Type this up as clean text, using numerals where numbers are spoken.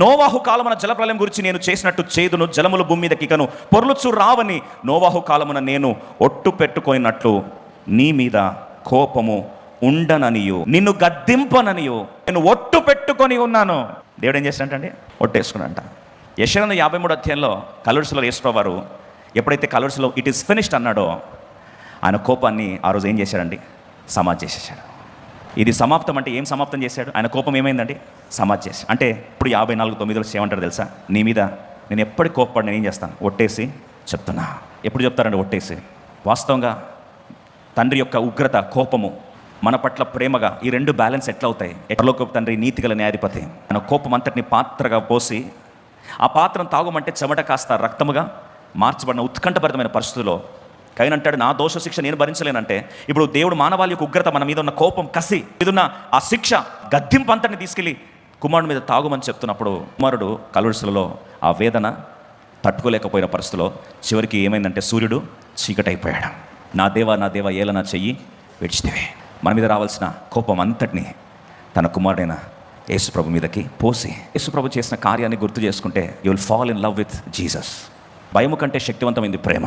నోవాహు కాలమున జలప్రలయం గురించి నేను చేసినట్టు చేదును, జలములు భూమి మీద కికను పొర్లుచు రావని నోవాహు కాలమున నేను ఒట్టు పెట్టుకొనినట్లు నీ మీద కోపము ఉండననియు నిన్ను గద్దింపననియు నేను ఒట్టు పెట్టుకొని ఉన్నాను. దేవుడు ఏం చేశాడంటే ఒట్టేసుకున్నాడంట. యెషయా 53 అధ్యాయంలో కలువరిలో యేసుప్రభువు వారు ఎప్పుడైతే కలువరిలో ఇట్ ఈస్ ఫినిష్డ్ అన్నాడో, ఆయన కోపాన్ని ఆ రోజు ఏం చేశాడండి? సమాధి చేసేసాడు. ఇది సమాప్తం అంటే ఏం సమాప్తం చేశాడు? ఆయన కోపం ఏమైందండి? సమాధి చేశాడు. అంటే ఇప్పుడు 54:9 ఏమంటారు తెలుసా? నీ మీద నేను ఎప్పటికి కోప్పడి నేను ఏం చేస్తాను? ఒట్టేసి చెప్తున్నా. ఎప్పుడు చెప్తారండి ఒట్టేసి? వాస్తవంగా తండ్రి యొక్క ఉగ్రత, కోపము, మన పట్ల ప్రేమగా, ఈ రెండు బ్యాలెన్స్ ఎట్లా అవుతాయి? పరలోకపు తండ్రి నీతిగల న్యాయాధిపతి. ఆయన కోపం అంతటిని పాత్రగా పోసి ఆ పాత్రను తాగమంటే చెమట కాస్త రక్తముగా మార్చబడిన ఉత్కంఠభరితమైన పరిస్థితుల్లో కయీను అంటాడు, నా దోష శిక్ష నేను భరించలేనంటే ఇప్పుడు దేవుడు మానవాళి యొక్క ఉగ్రత, మన మీద ఉన్న కోపం, కసి, మీదున్న ఆ శిక్ష, గద్దింపు అంతటిని తీసుకెళ్ళి కుమారుడి మీద తాగుమని చెప్తున్నప్పుడు కుమారుడు కలువరిలో ఆ వేదన తట్టుకోలేకపోయిన పరిస్థితిలో చివరికి ఏమైందంటే సూర్యుడు చీకటైపోయాడు. నా దేవా ఏల నా చెయ్యి విడిచితివే. మన మీద రావాల్సిన కోపం అంతటిని తన కుమారుడైన యేసుప్రభు మీదకి పోసి యేసుప్రభు చేసిన కార్యాన్ని గుర్తు చేసుకుంటే you will fall in love with Jesus. భయము కంటే శక్తివంతమైంది ప్రేమ.